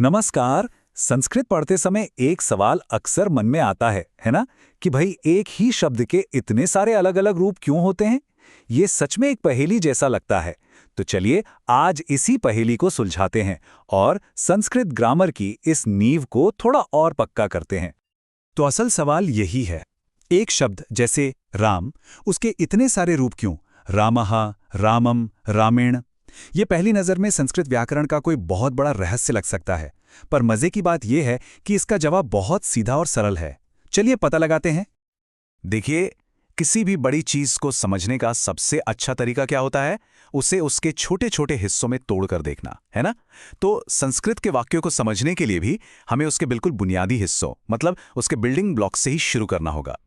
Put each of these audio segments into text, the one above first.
नमस्कार। संस्कृत पढ़ते समय एक सवाल अक्सर मन में आता है ना? कि भाई एक ही शब्द के इतने सारे अलग अलग रूप क्यों होते हैं? ये सच में एक पहेली जैसा लगता है। तो चलिए आज इसी पहेली को सुलझाते हैं और संस्कृत ग्रामर की इस नींव को थोड़ा और पक्का करते हैं। तो असल सवाल यही है। एक शब्द जैसे राम, उसके इतने सारे रूप क्यों? रामः, रामम, रामेण। ये पहली नज़र में संस्कृत व्याकरण का कोई बहुत बड़ा रहस्य लग सकता है, पर मजे की बात यह है कि इसका जवाब बहुत सीधा और सरल है। चलिए पता लगाते हैं। देखिए, किसी भी बड़ी चीज को समझने का सबसे अच्छा तरीका क्या होता है? उसे उसके छोटे छोटे हिस्सों में तोड़कर देखना, है ना? तो संस्कृत के वाक्यों को समझने के लिए भी हमें उसके बिल्कुल बुनियादी हिस्सों, मतलब उसके बिल्डिंग ब्लॉक से ही शुरू करना होगा।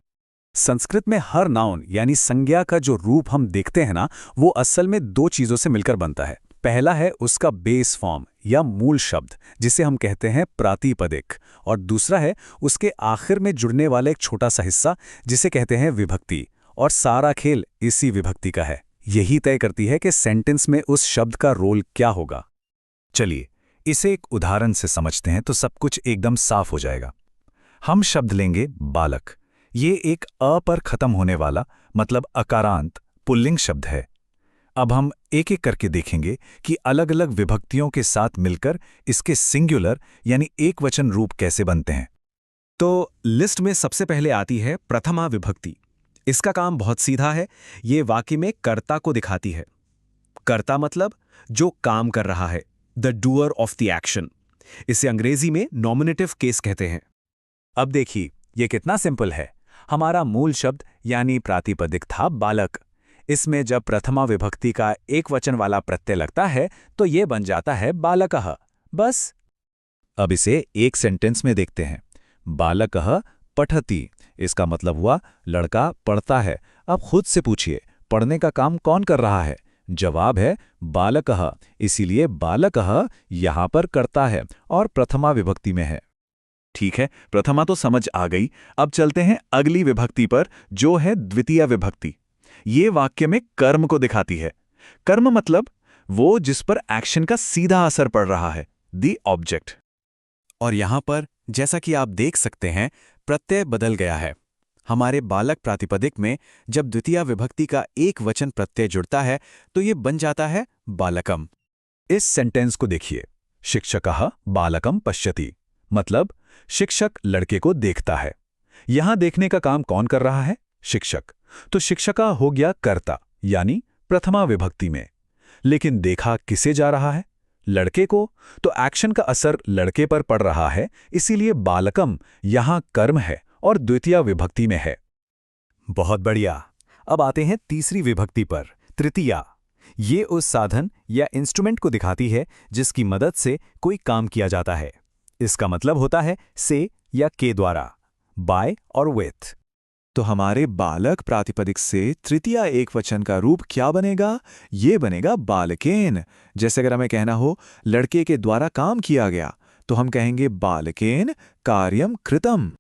संस्कृत में हर नाउन यानी संज्ञा का जो रूप हम देखते हैं ना, वो असल में दो चीजों से मिलकर बनता है। पहला है उसका बेस फॉर्म या मूल शब्द, जिसे हम कहते हैं प्रातिपदिक, और दूसरा है उसके आखिर में जुड़ने वाला एक छोटा सा हिस्सा, जिसे कहते हैं विभक्ति। और सारा खेल इसी विभक्ति का है। यही तय करती है कि सेंटेंस में उस शब्द का रोल क्या होगा। चलिए इसे एक उदाहरण से समझते हैं तो सब कुछ एकदम साफ हो जाएगा। हम शब्द लेंगे बालक। ये एक अ पर खत्म होने वाला, मतलब अकारांत पुल्लिंग शब्द है। अब हम एक एक करके देखेंगे कि अलग अलग विभक्तियों के साथ मिलकर इसके सिंगुलर यानी एक वचन रूप कैसे बनते हैं। तो लिस्ट में सबसे पहले आती है प्रथमा विभक्ति। इसका काम बहुत सीधा है। ये वाक्य में कर्ता को दिखाती है। कर्ता मतलब जो काम कर रहा है, the doer of the action. इसे अंग्रेजी में नॉमिनेटिव केस कहते हैं। अब देखिए ये कितना सिंपल है। हमारा मूल शब्द यानी प्रातिपदिक था बालक। इसमें जब प्रथमा विभक्ति का एक वचन वाला प्रत्यय लगता है तो ये बन जाता है बालकः। बस। अब इसे एक सेंटेंस में देखते हैं। बालकः पठति, इसका मतलब हुआ लड़का पढ़ता है। अब खुद से पूछिए, पढ़ने का काम कौन कर रहा है? जवाब है बालकः। इसीलिए बालकः यहां पर करता है और प्रथमा विभक्ति में है। ठीक है, प्रथमा तो समझ आ गई। अब चलते हैं अगली विभक्ति पर, जो है द्वितीय विभक्ति। ये वाक्य में कर्म को दिखाती है। कर्म मतलब वो जिस पर एक्शन का सीधा असर पड़ रहा है, द ऑब्जेक्ट। और यहां पर जैसा कि आप देख सकते हैं, प्रत्यय बदल गया है। हमारे बालक प्रातिपदिक में जब द्वितीय विभक्ति का एक वचन प्रत्यय जुड़ता है तो ये बन जाता है बालकम। इस सेंटेंस को देखिए, शिक्षकः बालकम पश्यति, मतलब शिक्षक लड़के को देखता है। यहां देखने का काम कौन कर रहा है? शिक्षक। तो शिक्षका हो गया कर्ता यानी प्रथमा विभक्ति में। लेकिन देखा किसे जा रहा है? लड़के को। तो एक्शन का असर लड़के पर पड़ रहा है, इसीलिए बालकम यहां कर्म है और द्वितीय विभक्ति में है। बहुत बढ़िया। अब आते हैं तीसरी विभक्ति पर, तृतीया। ये उस साधन या इंस्ट्रूमेंट को दिखाती है जिसकी मदद से कोई काम किया जाता है। इसका मतलब होता है से या के द्वारा, बाय और विथ। तो हमारे बालक प्रातिपदिक से तृतीय एक वचन का रूप क्या बनेगा? ये बनेगा बालकेन। जैसे अगर हमें कहना हो लड़के के द्वारा काम किया गया, तो हम कहेंगे बालकेन कार्यम कृतम।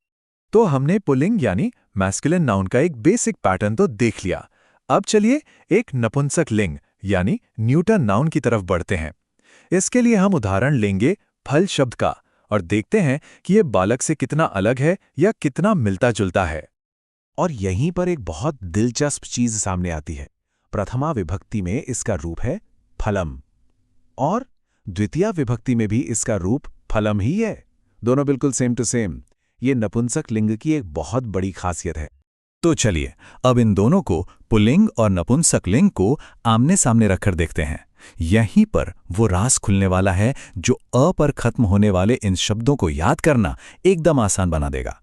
तो हमने पुल्लिंग यानी मैस्कुलिन नाउन का एक बेसिक पैटर्न तो देख लिया। अब चलिए एक नपुंसक लिंग यानी न्यूटन नाउन की तरफ बढ़ते हैं। इसके लिए हम उदाहरण लेंगे फल शब्द का और देखते हैं कि यह बालक से कितना अलग है या कितना मिलता जुलता है। और यहीं पर एक बहुत दिलचस्प चीज सामने आती है। प्रथमा विभक्ति में इसका रूप है फलम और द्वितीय विभक्ति में भी इसका रूप फलम ही है। दोनों बिल्कुल सेम टू सेम। ये नपुंसक लिंग की एक बहुत बड़ी खासियत है। तो चलिए अब इन दोनों को, पुल्लिंग और नपुंसक लिंग को, आमने सामने रखकर देखते हैं। यहीं पर वो राज खुलने वाला है जो अ पर खत्म होने वाले इन शब्दों को याद करना एकदम आसान बना देगा।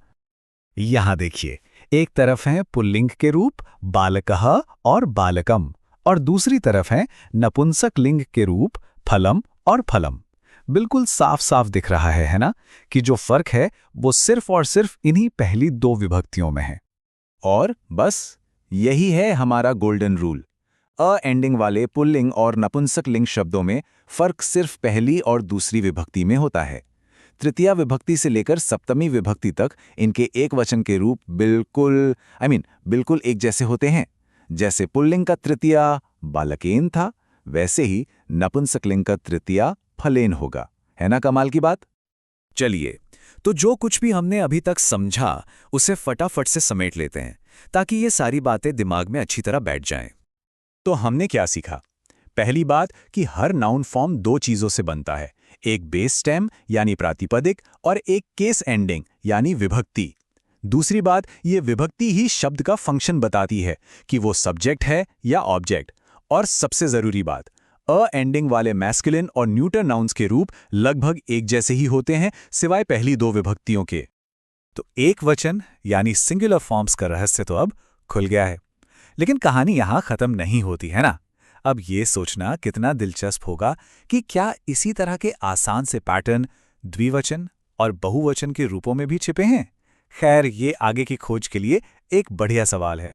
यहां देखिए, एक तरफ है पुल्लिंग के रूप बालकः और बालकम, और दूसरी तरफ है नपुंसक लिंग के रूप फलम और फलम। बिल्कुल साफ साफ दिख रहा है ना, कि जो फर्क है वो सिर्फ और सिर्फ इन्हीं पहली दो विभक्तियों में है। और बस यही है हमारा गोल्डन रूल। अ एंडिंग वाले पुल्लिंग और नपुंसक लिंग शब्दों में फर्क सिर्फ पहली और दूसरी विभक्ति में होता है। तृतीया विभक्ति से लेकर सप्तमी विभक्ति तक इनके एक वचन के रूप बिल्कुल एक जैसे होते हैं। जैसे पुल्लिंग का तृतीया बालकेन था, वैसे ही नपुंसक लिंग का तृतीया फलेन होगा। है ना कमाल की बात? चलिए, तो जो कुछ भी हमने अभी तक समझा उसे फटाफट से समेट लेते हैं ताकि ये सारी बातें दिमाग में अच्छी तरह बैठ जाएं। तो हमने क्या सीखा? पहली बात कि हर नाउन फॉर्म दो चीजों से बनता है, एक बेस स्टेम यानी प्रातिपदिक और एक केस एंडिंग यानी विभक्ति। दूसरी बात, ये विभक्ति ही शब्द का फंक्शन बताती है कि वो सब्जेक्ट है या ऑब्जेक्ट। और सबसे जरूरी बात, अ एंडिंग वाले मैस्कुलिन और न्यूटर नाउन्स के रूप लगभग एक जैसे ही होते हैं सिवाय पहली दो विभक्तियों के। तो एक वचन यानी सिंगुलर फॉर्म्स का रहस्य तो अब खुल गया है। लेकिन कहानी यहाँ खत्म नहीं होती है ना। अब ये सोचना कितना दिलचस्प होगा कि क्या इसी तरह के आसान से पैटर्न द्विवचन और बहुवचन के रूपों में भी छिपे हैं। खैर, ये आगे की खोज के लिए एक बढ़िया सवाल है।